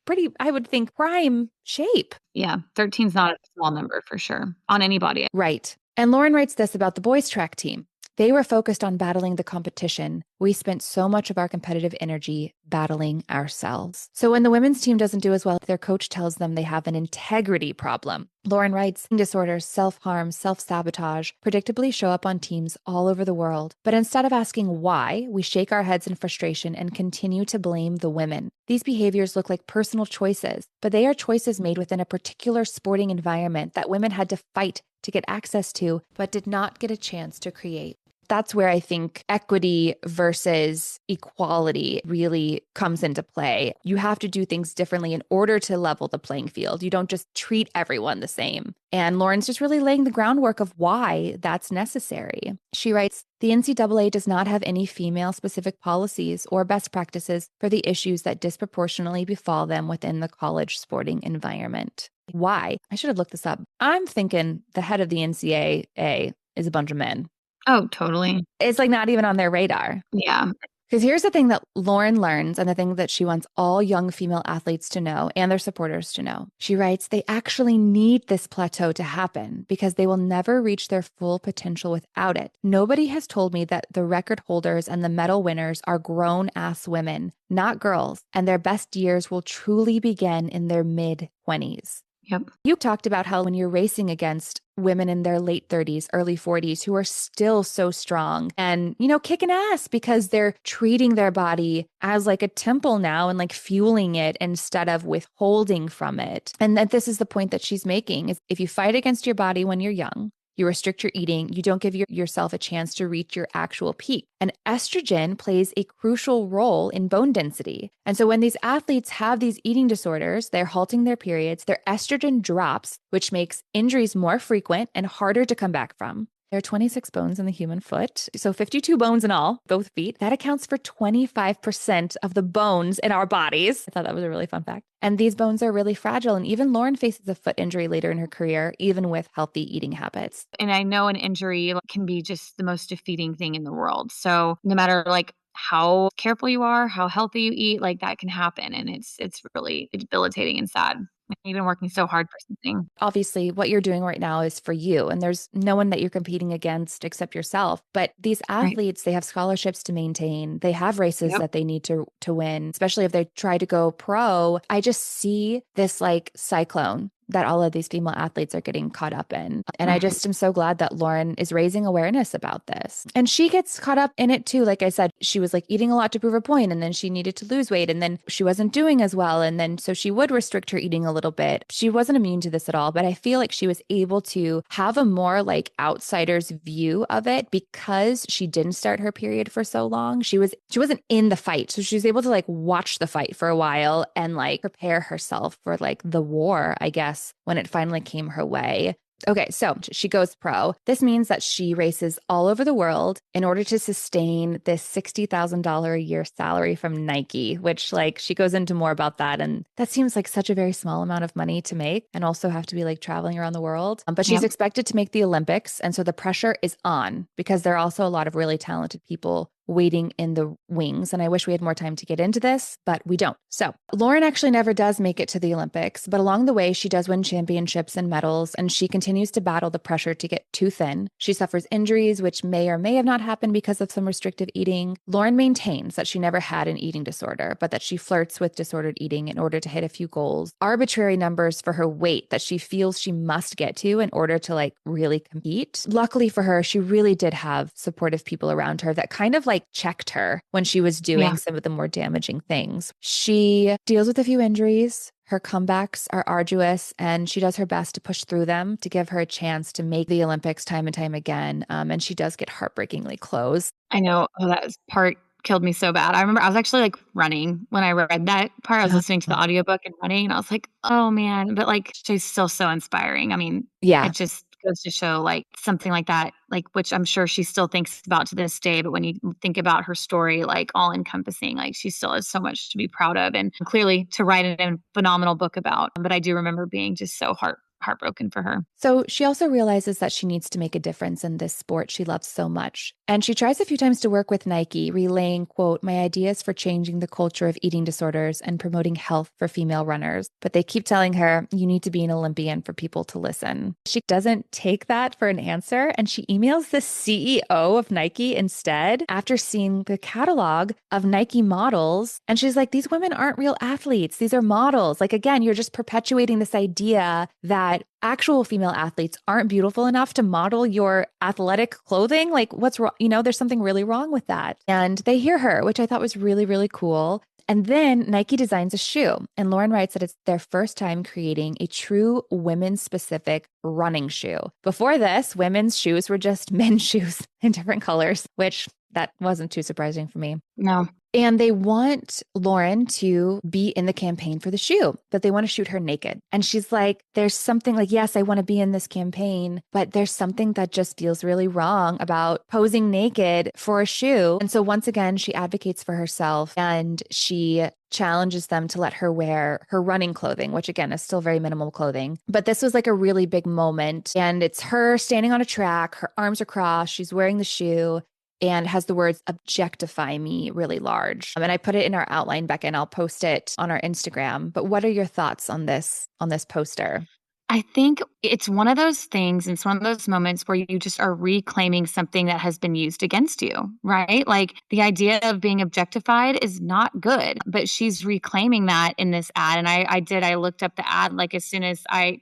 pretty, I would think, prime shape. Yeah. 13 is not a small number for sure on anybody. Right. And Lauren writes this about the boys track team. They were focused on battling the competition. We spent so much of our competitive energy battling ourselves. So when the women's team doesn't do as well, their coach tells them they have an integrity problem. Lauren writes, disorders, self-harm, self-sabotage predictably show up on teams all over the world. But instead of asking why, we shake our heads in frustration and continue to blame the women. These behaviors look like personal choices, but they are choices made within a particular sporting environment that women had to fight to get access to, but did not get a chance to create. That's where I think equity versus equality really comes into play. You have to do things differently in order to level the playing field. You don't just treat everyone the same. And Lauren's just really laying the groundwork of why that's necessary. She writes, the NCAA does not have any female-specific policies or best practices for the issues that disproportionately befall them within the college sporting environment. Why? I should have looked this up. I'm thinking the head of the NCAA is a bunch of men. Oh, totally. It's not even on their radar. Yeah. Because here's the thing that Lauren learns, and the thing that she wants all young female athletes to know and their supporters to know. She writes, they actually need this plateau to happen because they will never reach their full potential without it. Nobody has told me that the record holders and the medal winners are grown ass women, not girls, and their best years will truly begin in their mid 20s. Yep. You talked about how when you're racing against women in their late 30s, early 40s who are still so strong and, kicking ass because they're treating their body as like a temple now and like fueling it instead of withholding from it. And that this is the point that she's making is if you fight against your body when you're young, you restrict your eating, you don't give yourself a chance to reach your actual peak. And estrogen plays a crucial role in bone density. And so when these athletes have these eating disorders, they're halting their periods, their estrogen drops, which makes injuries more frequent and harder to come back from. There are 26 bones in the human foot, so 52 bones in all, both feet. That accounts for 25% of the bones in our bodies. I thought that was a really fun fact. And these bones are really fragile. And even Lauren faces a foot injury later in her career, even with healthy eating habits. And I know an injury can be just the most defeating thing in the world. So no matter like how careful you are, how healthy you eat, like that can happen. And it's really debilitating and sad. You've been working so hard for something. Obviously, what you're doing right now is for you, and there's no one that you're competing against except yourself. But these Right. athletes, they have scholarships to maintain. They have races Yep. that they need to win, especially if they try to go pro. I just see this like cyclone that all of these female athletes are getting caught up in. And I Right. just am so glad that Lauren is raising awareness about this. And she gets caught up in it too. Like I said, she was like eating a lot to prove a point, and then she needed to lose weight, and then she wasn't doing as well. And then so she would restrict her eating a little bit. She wasn't immune to this at all, but I feel like she was able to have a more like outsider's view of it because she didn't start her period for so long. She wasn't in the fight. So she was able to like watch the fight for a while and like prepare herself for like the war, I guess, when it finally came her way. Okay, so she goes pro. This means that she races all over the world in order to sustain this $60,000 a year salary from Nike, which like she goes into more about that. And that seems like such a very small amount of money to make and also have to be like traveling around the world. But she's Yep. expected to make the Olympics. And so the pressure is on because there are also a lot of really talented people waiting in the wings. And I wish we had more time to get into this, but we don't. So Lauren actually never does make it to the Olympics, but along the way, she does win championships and medals, and she continues to battle the pressure to get too thin. She suffers injuries, which may or may have not happened because of some restrictive eating. Lauren maintains that she never had an eating disorder, but that she flirts with disordered eating in order to hit a few goals, arbitrary numbers for her weight that she feels she must get to in order to like really compete. Luckily for her, she really did have supportive people around her that kind of like checked her when she was doing Yeah. some of the more damaging things. She deals with a few injuries. Her comebacks are arduous, and she does her best to push through them to give her a chance to make the Olympics time and time again. And she does get heartbreakingly close. I know. Oh, part killed me so bad. I remember I was actually like running when I read that part. I was listening to the audiobook and running, and I was like, oh man. But like she's still so inspiring. I mean, Yeah. it just goes to show like something like that, like which I'm sure she still thinks about to this day. But when you think about her story, like all encompassing, like she still has so much to be proud of and clearly to write a phenomenal book about. But I do remember being just so heartbroken for her. So she also realizes that she needs to make a difference in this sport she loves so much. And she tries a few times to work with Nike, relaying, quote, my ideas for changing the culture of eating disorders and promoting health for female runners. But they keep telling her, you need to be an Olympian for people to listen. She doesn't take that for an answer. And she emails the CEO of Nike instead after seeing the catalog of Nike models. And she's like, these women aren't real athletes. These are models. Like, again, you're just perpetuating this idea that actual female athletes aren't beautiful enough to model your athletic clothing. Like, what's wrong? There's something really wrong with that. And they hear her, which I thought was really, really cool. And then Nike designs a shoe. And Lauren writes that it's their first time creating a true women's specific running shoe. Before this, women's shoes were just men's shoes in different colors, which that wasn't too surprising for me. No. And they want Lauren to be in the campaign for the shoe, but they want to shoot her naked. And she's like, there's something like, yes, I want to be in this campaign, but there's something that just feels really wrong about posing naked for a shoe. And so once again, she advocates for herself and she challenges them to let her wear her running clothing, which again is still very minimal clothing. But this was like a really big moment. And it's her standing on a track, her arms are crossed, she's wearing the shoe. and has the words Objectify Me really large. And I put it in our outline, Becca, and I'll post it on our Instagram. But what are your thoughts on this poster? I think it's one of those things, it's one of those moments where you just are reclaiming something that has been used against you, right? Like the idea of being objectified is not good, but she's reclaiming that in this ad. And I looked up the ad like as soon as I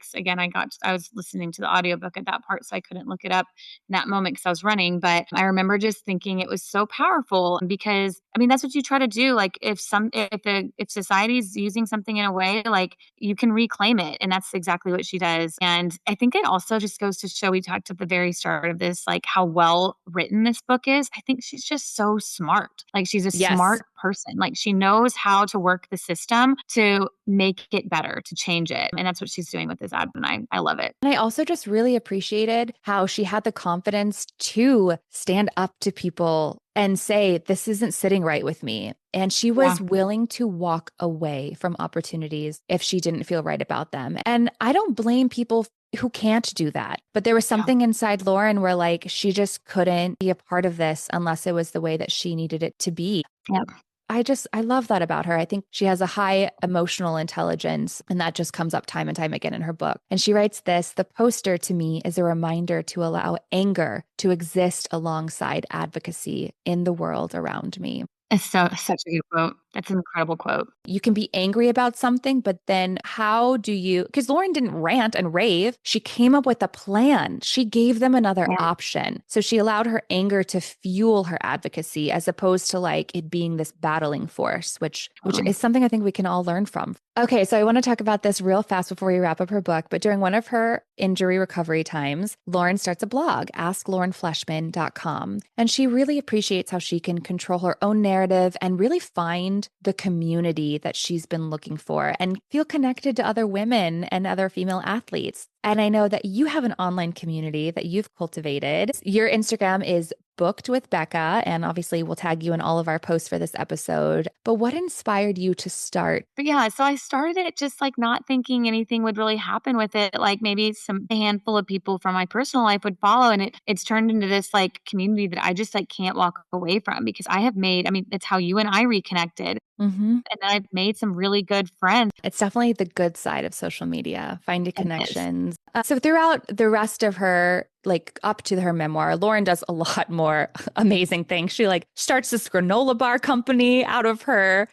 was listening to the audiobook at that part, so I couldn't look it up in that moment because I was running. But I remember just thinking it was so powerful because I mean, that's what you try to do. Like if society's using something in a way, like you can reclaim it. And that's exactly what she does. And I think it also just goes to show, we talked at the very start of this, like how well written this book is. I think she's just so smart. Like she's a Yes. smart person. Like she knows how to work the system to make it better, to change it. And that's what she's doing with this ad. And I love it. And I also just really appreciated how she had the confidence to stand up to people and say, this isn't sitting right with me. And she Yeah. was willing to walk away from opportunities if she didn't feel right about them. And I don't blame people who can't do that. But there was Yeah. something inside Lauren where like she just couldn't be a part of this unless it was the way that she needed it to be. Yep. I love that about her. I think she has a high emotional intelligence, and that just comes up time and time again in her book. And she writes this: the poster to me is a reminder to allow anger to exist alongside advocacy in the world around me. It's such a good quote. That's an incredible quote. You can be angry about something, but then how do you? Because Lauren didn't rant and rave. She came up with a plan. She gave them another Yeah. option. So she allowed her anger to fuel her advocacy as opposed to like it being this battling force, which Totally. is something I think we can all learn from. Okay, so I want to talk about this real fast before we wrap up her book. But during one of her injury recovery times, Lauren starts a blog, asklaurenfleshman.com. And she really appreciates how she can control her own narrative and really find the community that she's been looking for and feel connected to other women and other female athletes. And I know that you have an online community that you've cultivated. Your Instagram is booked with Becca, and obviously we'll tag you in all of our posts for this episode. But what inspired you to start? But yeah, so I started it just like not thinking anything would really happen with it. Like maybe a handful of people from my personal life would follow. And it's turned into this like community that I just like can't walk away from because I mean, it's how you and I reconnected. Mm-hmm. And then I've made some really good friends. It's definitely the good side of social media, finding It is. connections. So throughout the rest of her, like up to her memoir, Lauren does a lot more amazing things. She like starts this granola bar company out of her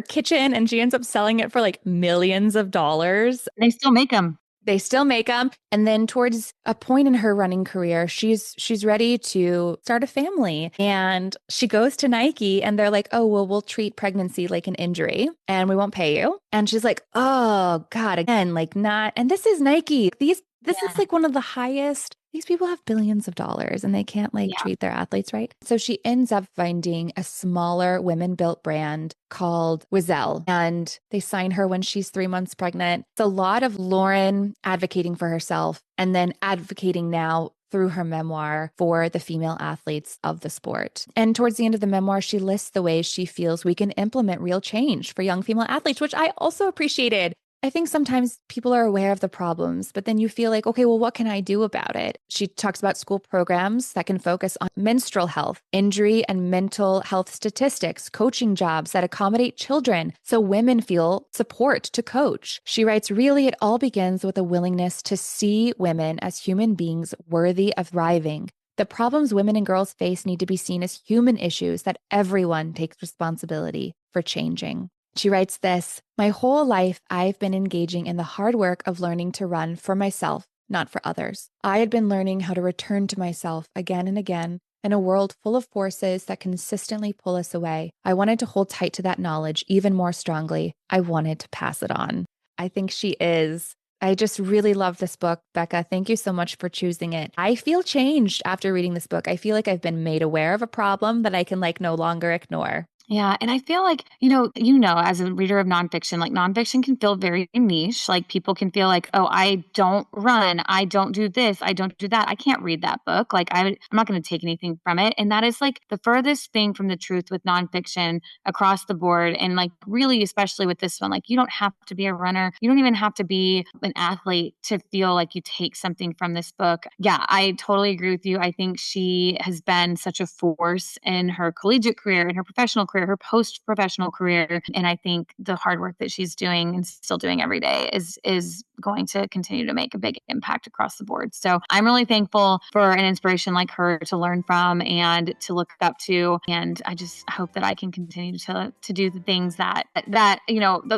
kitchen, and she ends up selling it for like millions of dollars. They still make them. They still make them. And then towards a point in her running career, she's ready to start a family. And she goes to Nike and they're like, "Oh, well, we'll treat pregnancy like an injury and we won't pay you." And she's like, "Oh God, again, like not." And this is Nike. This is Yeah. like one of the highest. These people have billions of dollars and they can't like Yeah. treat their athletes right. So she ends up finding a smaller women built brand called Wizel, and they sign her when she's 3 months pregnant. It's a lot of Lauren advocating for herself and then advocating now through her memoir for the female athletes of the sport. And towards the end of the memoir, she lists the ways she feels we can implement real change for young female athletes, which I also appreciated. I think sometimes people are aware of the problems, but then you feel like, okay, well, what can I do about it? She talks about school programs that can focus on menstrual health, injury and mental health statistics, coaching jobs that accommodate children so women feel support to coach. She writes, really, it all begins with a willingness to see women as human beings worthy of thriving. The problems women and girls face need to be seen as human issues that everyone takes responsibility for changing. She writes this: my whole life, I've been engaging in the hard work of learning to run for myself, not for others. I had been learning how to return to myself again and again in a world full of forces that consistently pull us away. I wanted to hold tight to that knowledge even more strongly. I wanted to pass it on. I think she is. I just really love this book, Becca. Thank you so much for choosing it. I feel changed after reading this book. I feel like I've been made aware of a problem that I can like no longer ignore. Yeah. And I feel like, as a reader of nonfiction, like nonfiction can feel very niche. Like people can feel like, oh, I don't run. I don't do this. I don't do that. I can't read that book. Like I'm not going to take anything from it. And that is like the furthest thing from the truth with nonfiction across the board. And like really, especially with this one, like you don't have to be a runner. You don't even have to be an athlete to feel like you take something from this book. Yeah, I totally agree with you. I think she has been such a force in her collegiate career, in her professional career, her post-professional career. And I think the hard work that she's doing and still doing every day is going to continue to make a big impact across the board. So I'm really thankful for an inspiration like her to learn from and to look up to. And I just hope that I can continue to do the things that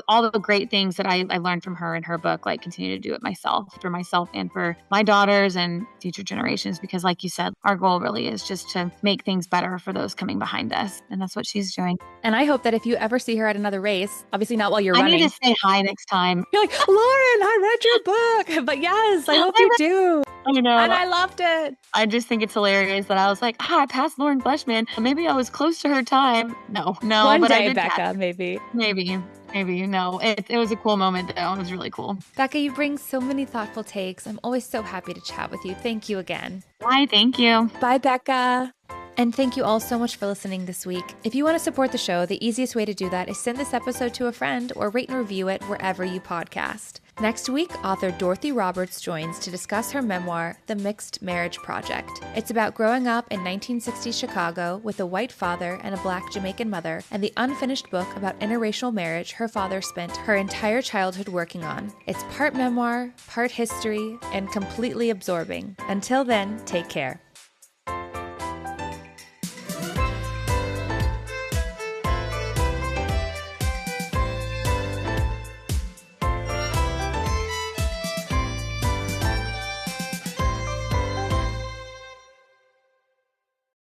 all the great things that I learned from her in her book, like continue to do it myself, for myself and for my daughters and future generations. Because like you said, our goal really is just to make things better for those coming behind us. And that's what she's doing. And I hope that if you ever see her at another race, obviously not while you're I running. need to say hi next time. You're like, Lauren, I read your book. But yes, I hope you do. I know. And I loved it. I just think it's hilarious that I was like, I passed Lauren Fleshman. Maybe I was close to her time. No. One but day, I did Becca, maybe. Maybe. No, it was a cool moment though. It was really cool. Becca, you bring so many thoughtful takes. I'm always so happy to chat with you. Thank you again. Bye, thank you. Bye, Becca. And thank you all so much for listening this week. If you want to support the show, the easiest way to do that is send this episode to a friend or rate and review it wherever you podcast. Next week, author Dorothy Roberts joins to discuss her memoir, The Mixed Marriage Project. It's about growing up in 1960s Chicago with a white father and a Black Jamaican mother, and the unfinished book about interracial marriage her father spent her entire childhood working on. It's part memoir, part history, and completely absorbing. Until then, take care.